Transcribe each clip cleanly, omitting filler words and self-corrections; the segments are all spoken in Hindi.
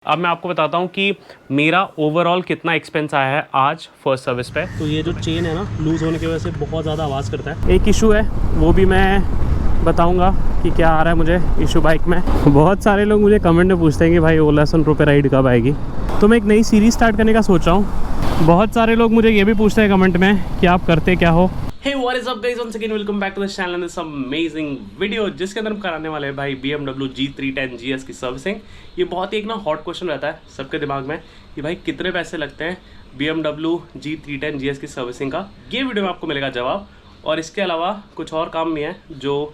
अब मैं आपको बताता हूँ कि मेरा ओवरऑल कितना एक्सपेंस आया है आज फर्स्ट सर्विस पे। तो ये जो चेन है ना, लूज़ होने की वजह से बहुत ज़्यादा आवाज़ करता है। एक इशू है, वो भी मैं बताऊंगा कि क्या आ रहा है मुझे इशू बाइक में। बहुत सारे लोग मुझे कमेंट में पूछते हैं कि भाई ओला सनप्रो पे राइड कब आएगी। तो मैं एक नई सीरीज़ स्टार्ट करने का सोच रहा हूँ। बहुत सारे लोग मुझे ये भी पूछते हैं कमेंट में कि आप करते क्या हो। Hey, what is up guys? Once again welcome back to the channel and this amazing video जिसके अंदर हम कराने वाले हैं भाई BMW G310 GS की सर्विसिंग। ये बहुत ही एक ना हॉट क्वेश्चन रहता है सबके दिमाग में कि भाई कितने पैसे लगते हैं BMW G310 GS की सर्विसिंग का। ये वीडियो में आपको मिलेगा जवाब, और इसके अलावा कुछ और काम भी है जो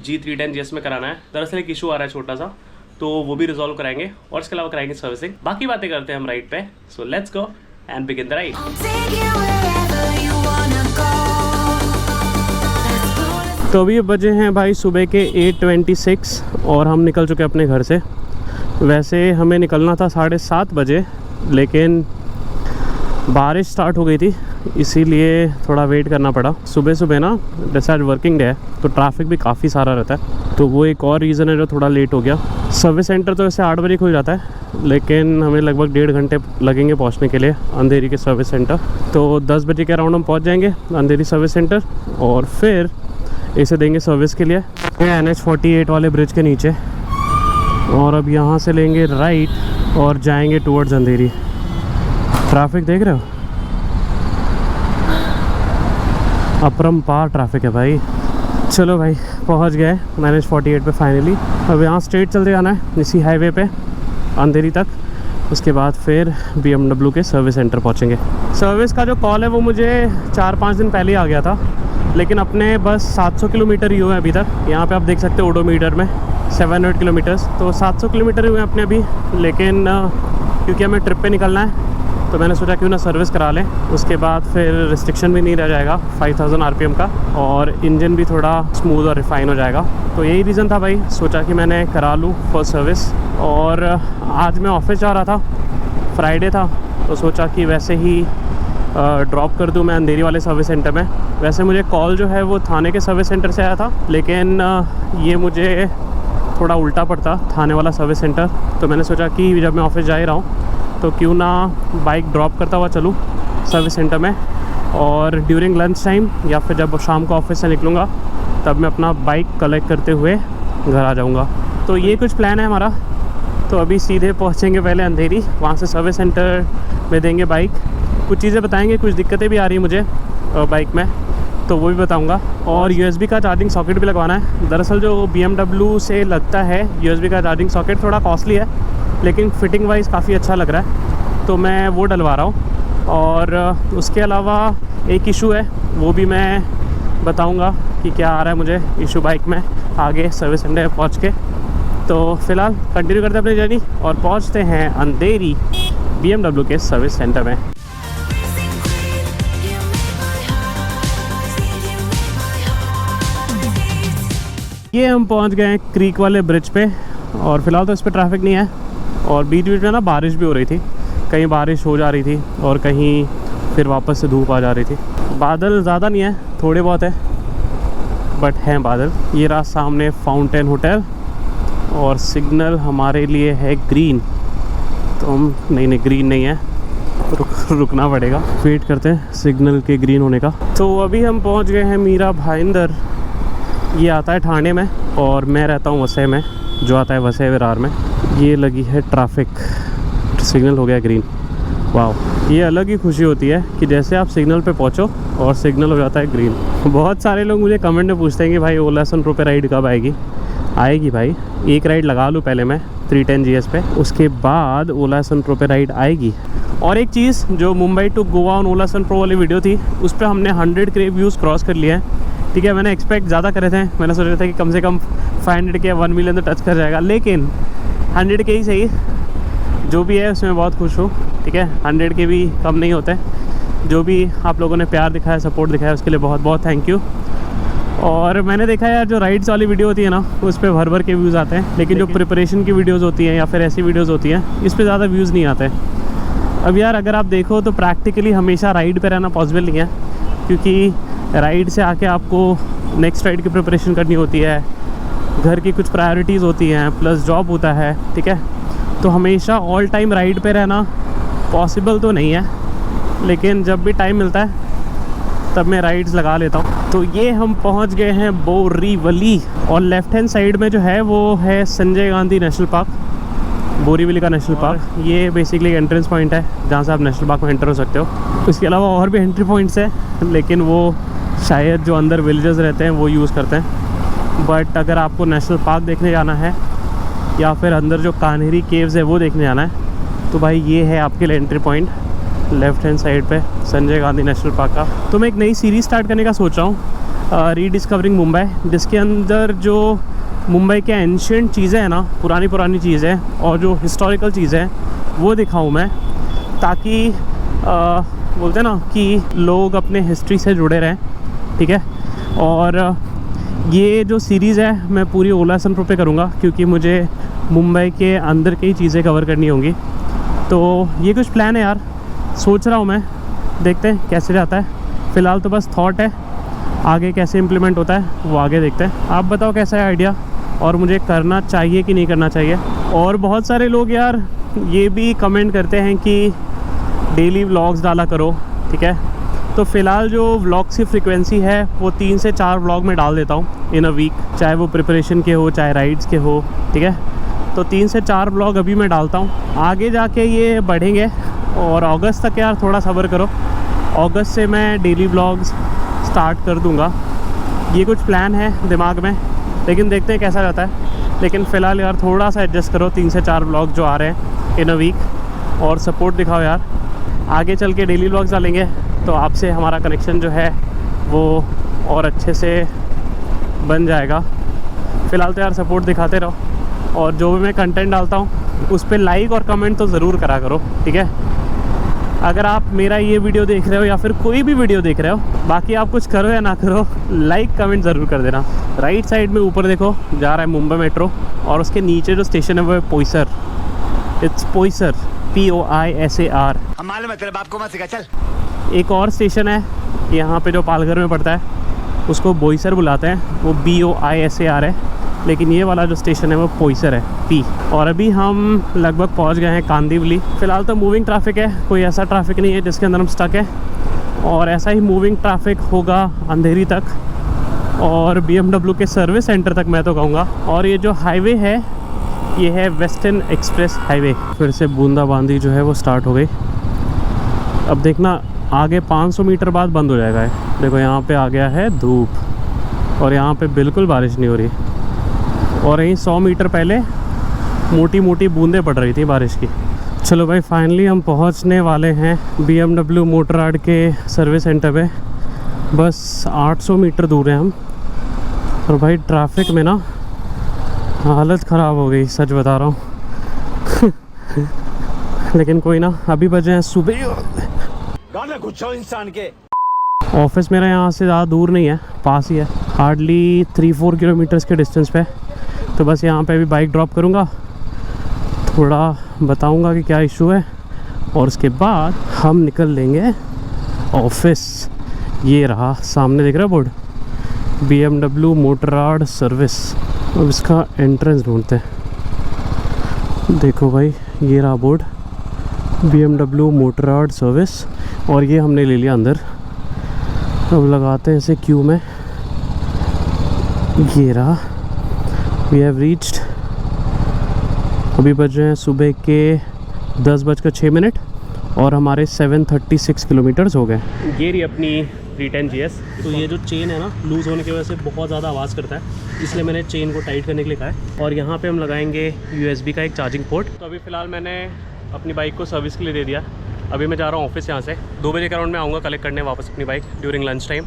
G310 GS में कराना है। दरअसल एक इशू आ रहा है छोटा सा, तो वो भी रिजॉल्व कराएंगे और इसके अलावा कराएंगे सर्विसिंग। बाकी बातें करते हैं हम राइड पे। So let's go and begin the ride. तो अभी बजे हैं भाई सुबह के 8:26 और हम निकल चुके अपने घर से। वैसे हमें निकलना था 7:30 बजे, लेकिन बारिश स्टार्ट हो गई थी, इसीलिए थोड़ा वेट करना पड़ा। सुबह सुबह ना, जैसे आज वर्किंग डे है तो ट्रैफिक भी काफ़ी सारा रहता है, तो वो एक और रीज़न है जो थोड़ा लेट हो गया। सर्विस सेंटर तो वैसे 8 बजे खुल जाता है, लेकिन हमें लगभग 1.5 घंटे लगेंगे पहुंचने के लिए अंधेरी के सर्विस सेंटर। तो 10 बजे के अराउंड हम पहुंच जाएंगे अंधेरी सर्विस सेंटर और फिर इसे देंगे सर्विस के लिए NH48 वाले ब्रिज के नीचे। और अब यहाँ से लेंगे राइट और जाएंगे टुवर्ड्स अंधेरी। ट्रैफिक देख रहे हो, अपरंपार ट्रैफिक है भाई। चलो भाई पहुँच गए NH48 पे फाइनली। अब यहाँ स्ट्रेट चलते जाना है इसी हाईवे पे अंधेरी तक। उसके बाद फिर BMW के सर्विस सेंटर पहुँचेंगे। सर्विस का जो कॉल है वो मुझे 4-5 दिन पहले ही आ गया था, लेकिन अपने बस 700 किलोमीटर ही हुए अभी तक। यहाँ पे आप देख सकते हो ओडोमीटर में 700 किलोमीटर्स, तो 700 किलोमीटर ही हुए अपने अभी। लेकिन क्योंकि हमें ट्रिप पे निकलना है तो मैंने सोचा क्यों ना सर्विस करा लें। उसके बाद फिर रिस्ट्रिक्शन भी नहीं रह जाएगा 5000 RPM का, और इंजन भी थोड़ा स्मूथ और रिफाइन हो जाएगा। तो यही रीज़न था भाई, सोचा कि मैंने करा लूँ फर्स्ट सर्विस। और आज मैं ऑफिस जा रहा था, फ्राइडे था, तो सोचा कि वैसे ही ड्रॉप कर दूं मैं अंधेरी वाले सर्विस सेंटर में। वैसे मुझे कॉल जो है वो थाने के सर्विस सेंटर से आया था, लेकिन ये मुझे थोड़ा उल्टा पड़ता थाने वाला सर्विस सेंटर। तो मैंने सोचा कि जब मैं ऑफिस जा ही रहा हूँ तो क्यों ना बाइक ड्रॉप करता हुआ चलूँ सर्विस सेंटर में, और ड्यूरिंग लंच टाइम या फिर जब शाम को ऑफिस से निकलूँगा तब मैं अपना बाइक कलेक्ट करते हुए घर आ जाऊँगा। तो ये कुछ प्लान है हमारा। तो अभी सीधे पहुँचेंगे पहले अंधेरी, वहाँ से सर्विस सेंटर में देंगे बाइक। कुछ चीज़ें बताएंगे, कुछ दिक्कतें भी आ रही है मुझे बाइक में, तो वो भी बताऊंगा। और USB का चार्जिंग सॉकेट भी लगवाना है। दरअसल जो BMW से लगता है USB का चार्जिंग सॉकेट थोड़ा कॉस्टली है, लेकिन फिटिंग वाइज काफ़ी अच्छा लग रहा है, तो मैं वो डलवा रहा हूँ। और उसके अलावा एक इशू है, वो भी मैं बताऊँगा कि क्या आ रहा है मुझे इशू बाइक में आगे सर्विस सेंटर पहुँच के। तो फ़िलहाल कंटिन्यू करते हैं अपनी जर्नी और पहुँचते हैं अंधेरी BMW के सर्विस सेंटर में। ये हम पहुंच गए हैं क्रीक वाले ब्रिज पे, और फिलहाल तो इस पे ट्रैफिक नहीं है। और बीच बीच में ना बारिश भी हो रही थी, कहीं बारिश हो जा रही थी और कहीं फिर वापस से धूप आ जा रही थी। बादल ज़्यादा नहीं है, थोड़े बहुत है, बट हैं बादल। ये रहा सामने फाउंटेन होटल, और सिग्नल हमारे लिए है ग्रीन। तो हम नहीं ग्रीन नहीं है, रुकना पड़ेगा, वेट करते हैं सिग्नल के ग्रीन होने का। तो अभी हम पहुँच गए हैं मीरा भाईंदर। ये आता है ठाणे में और मैं रहता हूँ वसई में, जो आता है वसई विरार में। ये लगी है ट्रैफिक, सिग्नल हो गया ग्रीन। वाह, ये अलग ही खुशी होती है कि जैसे आप सिग्नल पे पहुँचो और सिग्नल हो जाता है ग्रीन। बहुत सारे लोग मुझे कमेंट में पूछते हैं कि भाई ओला सनप्रो पे राइड कब आएगी। आएगी भाई, एक राइड लगा लूँ पहले मैं 310 GS पे, उसके बाद ओला सनप्रो पे राइड आएगी। और एक चीज़, जो मुंबई टू गोवा ऑन ओला सनप्रो वाली वीडियो थी, उस पर हमने 100K व्यूज़ क्रॉस कर लिए हैं। ठीक है, मैंने एक्सपेक्ट ज़्यादा करे थे, मैंने सोचा था कि कम से कम 500K 1 मिलियन तो टच कर जाएगा, लेकिन 100K ही सही, जो भी है उसमें बहुत खुश हूँ। ठीक है, 100K भी कम नहीं होते। जो भी आप लोगों ने प्यार दिखाया, सपोर्ट दिखाया, उसके लिए बहुत बहुत थैंक यू। और मैंने देखा यार, जो राइड्स वाली वीडियो होती है ना, उस पर भर के व्यूज़ आते हैं, लेकिन जो प्रिपरेशन की वीडियोज़ होती हैं या फिर ऐसी वीडियोज़ होती हैं, इस पर ज़्यादा व्यूज़ नहीं आते। अब यार अगर आप देखो तो प्रैक्टिकली हमेशा राइड पे रहना पॉसिबल नहीं है, क्योंकि राइड से आके आपको नेक्स्ट राइड की प्रिपरेशन करनी होती है, घर की कुछ प्रायोरिटीज़ होती हैं, प्लस जॉब होता है। ठीक है, तो हमेशा ऑल टाइम राइड पे रहना पॉसिबल तो नहीं है, लेकिन जब भी टाइम मिलता है तब मैं राइड्स लगा लेता हूँ। तो ये हम पहुँच गए हैं बोरीवली, और लेफ्ट हैंड साइड में जो है वो है संजय गांधी नेशनल पार्क, बोरीवली का नेशनल पार्क। ये बेसिकली एंट्रेंस पॉइंट है जहाँ से आप नेशनल पार्क में एंटर हो सकते हो। इसके अलावा और भी एंट्री पॉइंट्स हैं, लेकिन वो शायद जो अंदर विलेजर्स रहते हैं वो यूज़ करते हैं। बट अगर आपको नेशनल पार्क देखने जाना है या फिर अंदर जो कान्हेरी केव्स है वो देखने जाना है, तो भाई ये है आपके लिए entry point left hand side पे संजय गांधी नेशनल पार्क का। तो मैं एक नई सीरीज़ स्टार्ट करने का सोच रहा हूँ, रीडिस्कवरिंग मुंबई, जिसके अंदर जो मुंबई के एंशिएंट चीज़ें हैं ना, पुरानी चीज़ें और जो हिस्टोरिकल चीज़ें हैं वो दिखाऊँ मैं, ताकि बोलते हैं ना कि लोग अपने हिस्ट्री से जुड़े रहें, ठीक है। और ये जो सीरीज़ है मैं पूरी ओला सन प्रो पे करूँगा, क्योंकि मुझे मुंबई के अंदर की चीज़ें कवर करनी होंगी। तो ये कुछ प्लान है यार, सोच रहा हूँ मैं, देखते हैं कैसे जाता है। फ़िलहाल तो बस थॉट है, आगे कैसे इम्प्लीमेंट होता है वो आगे देखते हैं। आप बताओ कैसा है आइडिया, और मुझे करना चाहिए कि नहीं करना चाहिए। और बहुत सारे लोग यार ये भी कमेंट करते हैं कि डेली व्लॉग्स डाला करो, ठीक है। तो फ़िलहाल जो व्लॉग्स की फ्रीक्वेंसी है वो 3 से 4 व्लॉग में डाल देता हूँ इन अ वीक, चाहे वो प्रिपरेशन के हो चाहे राइड्स के हो, ठीक है। तो 3 से 4 व्लॉग अभी मैं डालता हूँ, आगे जाके ये बढ़ेंगे। और अगस्त तक यार थोड़ा सब्र करो, अगस्त से मैं डेली व्लॉग्स स्टार्ट कर दूँगा। ये कुछ प्लान है दिमाग में, लेकिन देखते हैं कैसा रहता है। लेकिन फ़िलहाल यार थोड़ा सा एडजस्ट करो, 3 से 4 व्लॉग जो आ रहे हैं इन अ वीक, और सपोर्ट दिखाओ यार। आगे चल के डेली व्लॉग्स डालेंगे तो आपसे हमारा कनेक्शन जो है वो और अच्छे से बन जाएगा। फ़िलहाल तो यार सपोर्ट दिखाते रहो, और जो भी मैं कंटेंट डालता हूँ उस पर लाइक और कमेंट तो ज़रूर करा करो, ठीक है। अगर आप मेरा ये वीडियो देख रहे हो या फिर कोई भी वीडियो देख रहे हो, बाकी आप कुछ करो या ना करो, लाइक कमेंट ज़रूर कर देना। राइट साइड में ऊपर देखो जा रहा है मुंबई मेट्रो, और उसके नीचे जो स्टेशन है वो है पोईसर। It's Poisar, POISAR। मालूम है तेरे बाप को मत सिखा, चल। एक और स्टेशन है यहाँ पे जो पालघर में पड़ता है, उसको बोईसर बुलाते हैं, वो BOISAR है, लेकिन ये वाला जो स्टेशन है वो पोईसर है, P। और अभी हम लगभग पहुँच गए हैं कांदिवली। फ़िलहाल तो मूविंग ट्रैफिक है, कोई ऐसा ट्रैफिक नहीं है जिसके अंदर हम स्टक है, और ऐसा ही मूविंग ट्रैफिक होगा अंधेरी तक और BMW के सर्विस सेंटर तक, मैं तो कहूँगा। और ये जो हाईवे है ये है वेस्टर्न एक्सप्रेस हाईवे। फिर से बूंदाबांदी जो है वो स्टार्ट हो गई। अब देखना आगे 500 मीटर बाद बंद हो जाएगा है। देखो यहाँ पे आ गया है धूप, और यहाँ पे बिल्कुल बारिश नहीं हो रही, और यहीं 100 मीटर पहले मोटी मोटी बूंदें पड़ रही थी बारिश की। चलो भाई फाइनली हम पहुँचने वाले हैं BMW मोटरयार्ड के सर्विस सेंटर पे। बस 800 मीटर दूर हैं हम, और भाई ट्रैफिक में ना हालत ख़राब हो गई, सच बता रहा हूँ। लेकिन कोई ना, अभी बजे हैं सुबह। इंसान के ऑफिस मेरा यहाँ से ज़्यादा दूर नहीं है, पास ही है, हार्डली 3-4 किलोमीटर्स के डिस्टेंस पे। तो बस यहाँ पे अभी बाइक ड्रॉप करूँगा, थोड़ा बताऊँगा कि क्या इशू है, और उसके बाद हम निकल लेंगे ऑफिस। ये रहा सामने दिख रहा है बोर्ड, BMW मोटरयार्ड सर्विस। अब इसका एंट्रेंस ढूंढते हैं। देखो भाई ये रहा बोर्ड, BMW मोटरयार्ड सर्विस, और ये हमने ले लिया अंदर। अब लगाते हैं इसे क्यू में। ये रहा, वी हैव रीच्ड। अभी बज रहे हैं सुबह के 10:06, और हमारे 736 किलोमीटर्स हो गए। ये रही अपनी 310 GS। तो ये जो चेन है ना, लूज़ होने की वजह से बहुत ज़्यादा आवाज़ करता है, इसलिए मैंने चेन को टाइट करने के लिए कहा है। और यहाँ पे हम लगाएंगे USB का एक चार्जिंग पोर्ट। तो अभी फ़िलहाल मैंने अपनी बाइक को सर्विस के लिए दे दिया। अभी मैं जा रहा हूँ ऑफिस यहाँ से, 2 बजे के अराउंड में आऊँगा कलेक्ट करने वापस अपनी बाइक ड्यूरिंग लंच टाइम।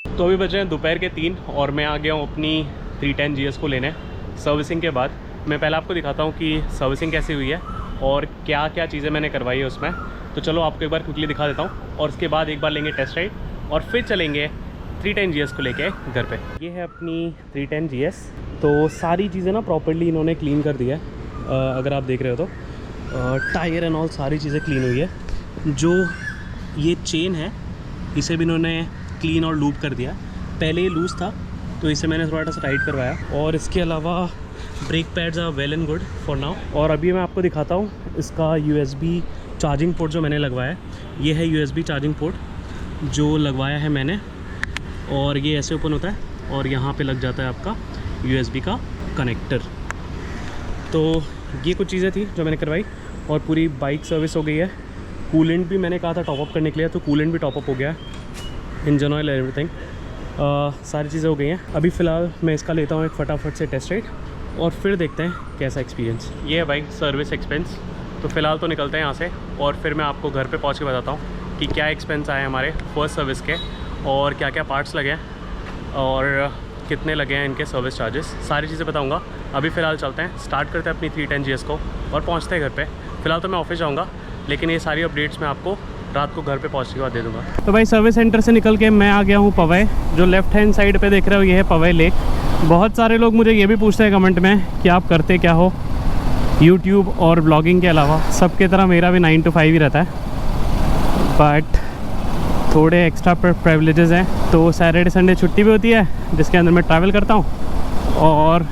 तो अभी बज रहे हैं दोपहर के 3, और मैं आ गया हूँ अपनी 310 GS को लेने सर्विसिंग के बाद। मैं पहले आपको दिखाता हूँ कि सर्विसिंग कैसी हुई है और क्या क्या चीज़ें मैंने करवाई है उसमें। तो चलो आपको एक बार क्विकली दिखा देता हूँ, और उसके बाद एक बार लेंगे टेस्ट राइड, और फिर चलेंगे 310 GS को लेके घर पे। ये है अपनी 310 GS। तो सारी चीज़ें ना प्रॉपर्ली इन्होंने क्लीन कर दिया है, अगर आप देख रहे हो तो टायर एंड ऑल सारी चीज़ें क्लीन हुई है। जो ये चेन है इसे भी इन्होंने क्लीन और लूप कर दिया। पहले ये लूज़ था तो इसे मैंने थोड़ा सा टाइट करवाया, और इसके अलावा brake pads are well and good for now. और अभी मैं आपको दिखाता हूँ इसका USB चार्जिंग पोर्ट जो मैंने लगवाया है। ये है USB चार्जिंग पोर्ट जो लगवाया है मैंने, और ये ऐसे ओपन होता है और यहाँ पे लग जाता है आपका USB का कनेक्टर। तो ये कुछ चीज़ें थी जो मैंने करवाई, और पूरी बाइक सर्विस हो गई है। कूलेंट भी मैंने कहा था टॉपअप करने के लिए, तो कूलेंट भी टॉपअप हो गया है, इंजन ऑयल एवरीथिंग, सारी चीज़ें हो गई हैं। अभी फ़िलहाल मैं इसका लेता हूँ एक फटाफट से टेस्ट राइड, और फिर देखते हैं कैसा एक्सपीरियंस। ये है भाई सर्विस एक्सपेंस। तो फ़िलहाल तो निकलते हैं यहाँ से, और फिर मैं आपको घर पे पहुँच के बताता हूँ कि क्या एक्सपेंस आए हमारे फर्स्ट सर्विस के, और क्या क्या पार्ट्स लगे हैं, और कितने लगे हैं इनके सर्विस चार्जेस, सारी चीज़ें बताऊँगा। अभी फ़िलहाल चलते हैं, स्टार्ट करते हैं अपनी 310 GS को और पहुँचते हैं घर पे। फ़िलहाल तो मैं ऑफिस जाऊँगा, लेकिन ये सारी अपडेट्स मैं आपको रात को घर पे पहुँचने के बाद दे दूँगा। तो भाई सर्विस सेंटर से निकल के मैं आ गया हूँ पवई। जो लेफ़्ट हैंड साइड पे देख रहे हो ये है पवई लेक। बहुत सारे लोग मुझे ये भी पूछते हैं कमेंट में कि आप करते क्या हो यूट्यूब और ब्लॉगिंग के अलावा। सबके तरह मेरा भी 9 to 5 ही रहता है, बट थोड़े एक्स्ट्रा प्रिविलेजेस हैं। तो सैटरडे संडे छुट्टी भी होती है जिसके अंदर मैं ट्रैवल करता हूँ, और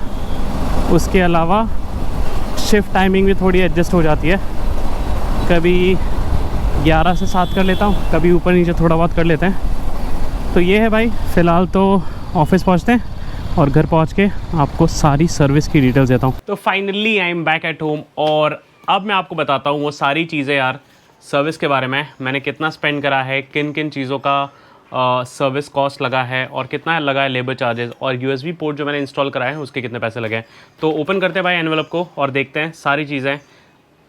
उसके अलावा शिफ्ट टाइमिंग भी थोड़ी एडजस्ट हो जाती है। कभी 11 से 7 कर लेता हूँ, कभी ऊपर नीचे थोड़ा बहुत कर लेते हैं। तो ये है भाई, फ़िलहाल तो ऑफिस पहुँचते हैं और घर पहुँच के आपको सारी सर्विस की डिटेल्स देता हूँ। तो finally I am back at home, और अब मैं आपको बताता हूँ वो सारी चीज़ें यार सर्विस के बारे में। मैंने कितना स्पेंड करा है, किन किन चीज़ों का सर्विस कॉस्ट लगा है, और कितना लगा है लेबर चार्जेस, और USB पोर्ट जो मैंने इंस्टॉल कराया है उसके कितने पैसे लगे हैं। तो ओपन करते हैं भाई एनवेलप को और देखते हैं सारी चीज़ें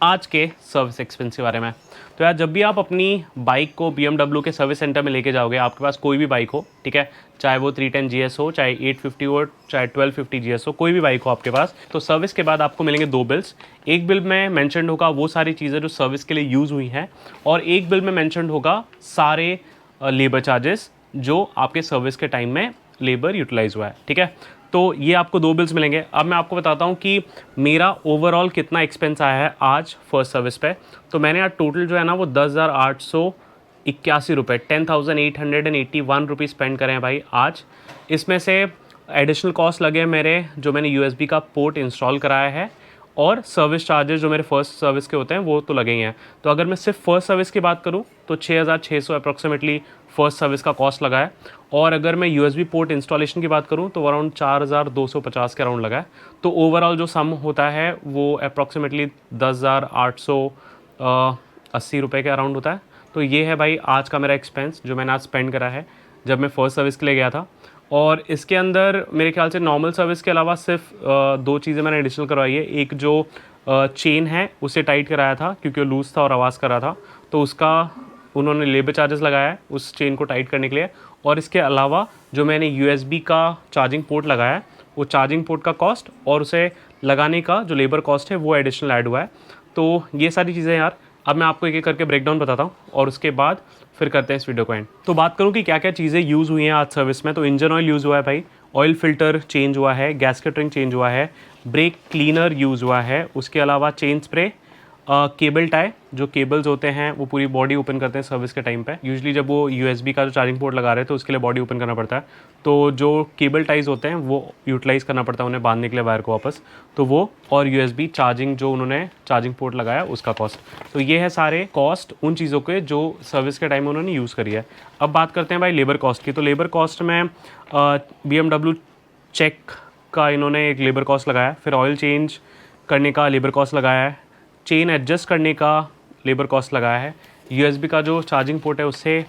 आज के सर्विस एक्सपेंस के बारे में। तो यार जब भी आप अपनी बाइक को BMW के सर्विस सेंटर में लेके जाओगे, आपके पास कोई भी बाइक हो, ठीक है, चाहे वो 310 GS हो, चाहे 850 हो, चाहे 1250 GS हो, कोई भी बाइक हो आपके पास, तो सर्विस के बाद आपको मिलेंगे 2 बिल्स। एक बिल में मेंशन्ड होगा वो सारी चीज़ें जो सर्विस के लिए यूज़ हुई हैं, और एक बिल में मेंशन्ड होगा सारे लेबर चार्जेस जो आपके सर्विस के टाइम में लेबर यूटिलाइज हुआ है, ठीक है। तो ये आपको 2 बिल्स मिलेंगे। अब मैं आपको बताता हूँ कि मेरा ओवरऑल कितना एक्सपेंस आया है आज फर्स्ट सर्विस पे। तो मैंने आज टोटल जो है ना वो 10,881 रुपये, 10,881 रुपीज़ स्पेंड करे हैं भाई आज। इसमें से एडिशनल कॉस्ट लगे हैं मेरे, जो मैंने USB का पोर्ट इंस्टॉल कराया है, और सर्विस चार्जेस जो मेरे फर्स्ट सर्विस के होते हैं वो तो लगे ही हैं। तो अगर मैं सिर्फ फर्स्ट सर्विस की बात करूं तो 6,600 अप्रॉक्सीमेटली फर्स्ट सर्विस का कॉस्ट लगा है, और अगर मैं USB पोर्ट इंस्टॉलेशन की बात करूं तो अराउंड 4,250 के अराउंड लगा है। तो ओवरऑल जो सम होता है वो अप्रॉक्सीमेटली 10,880 रुपये के अराउंड होता है। तो ये है भाई आज का मेरा एक्सपेंस जो मैंने आज स्पेंड करा है जब मैं फर्स्ट सर्विस के लिए गया था। और इसके अंदर मेरे ख्याल से नॉर्मल सर्विस के अलावा सिर्फ 2 चीज़ें मैंने एडिशनल करवाई है। एक जो चेन है उसे टाइट कराया था क्योंकि वो लूज़ था और आवाज़ कर रहा था, तो उसका उन्होंने लेबर चार्जेस लगाया है उस चेन को टाइट करने के लिए। और इसके अलावा जो मैंने USB का चार्जिंग पोर्ट लगाया है, वो चार्जिंग पोर्ट का कॉस्ट और उसे लगाने का जो लेबर कॉस्ट है वो एडिशनल ऐड हुआ है। तो ये सारी चीज़ें यार अब मैं आपको एक एक करके ब्रेकडाउन बताता हूँ, और उसके बाद फिर करते हैं इस वीडियो को एंड। तो बात करूँ कि क्या क्या चीज़ें यूज़ हुई हैं आज सर्विस में। तो इंजन ऑयल यूज़ हुआ है भाई, ऑयल फिल्टर चेंज हुआ है, गैस्केट रिंग चेंज हुआ है, ब्रेक क्लीनर यूज़ हुआ है, उसके अलावा चेन स्प्रे, केबल टाई, जो केबल्स होते हैं वो पूरी बॉडी ओपन करते हैं सर्विस के टाइम पे। यूजुअली जब वो USB का जो चार्जिंग पोर्ट लगा रहे हैं तो उसके लिए बॉडी ओपन करना पड़ता है, तो जो केबल टाइज होते हैं वो यूटिलाइज़ करना पड़ता है उन्हें बांधने के लिए वायर को वापस, तो वो, और USB चार्जिंग जो उन्होंने चार्जिंग पोर्ट लगाया उसका कॉस्ट। तो ये है सारे कॉस्ट उन चीज़ों के जो सर्विस के टाइम उन्होंने यूज़ करी है। अब बात करते हैं भाई लेबर कॉस्ट की। तो लेबर कॉस्ट में BMW चेक का इन्होंने एक लेबर कॉस्ट लगाया, फिर ऑयल चेंज करने का लेबर कॉस्ट लगाया है, चेन एडजस्ट करने का लेबर कॉस्ट लगाया है, USB का जो चार्जिंग पोर्ट है उससे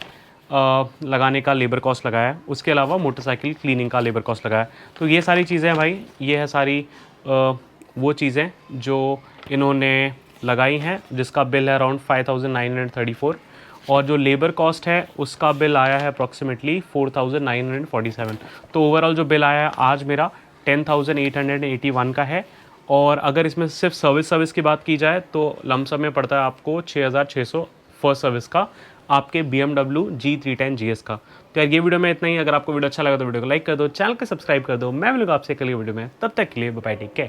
लगाने का लेबर कॉस्ट लगाया है, उसके अलावा मोटरसाइकिल क्लीनिंग का लेबर कॉस्ट लगाया है। तो ये सारी चीज़ें हैं भाई, ये है सारी वो चीज़ें जो इन्होंने लगाई हैं, जिसका बिल है अराउंड 5,934, और जो लेबर कॉस्ट है उसका बिल आया है अप्रॉक्सीमेटली 4,947। तो ओवरऑल जो बिल आया है आज मेरा 10,881 का है। और अगर इसमें सिर्फ सर्विस की बात की जाए तो लमसम में पड़ता है आपको 6,600 फर्स्ट सर्विस का, आपके BMW G310 GS का। तो यार ये वीडियो में इतना ही। अगर आपको वीडियो अच्छा लगा तो वीडियो को लाइक कर दो, चैनल को सब्सक्राइब कर दो। मैं मिलूंगा आपसे कल वीडियो में, तब तक के लिए बाय, टेक केयर।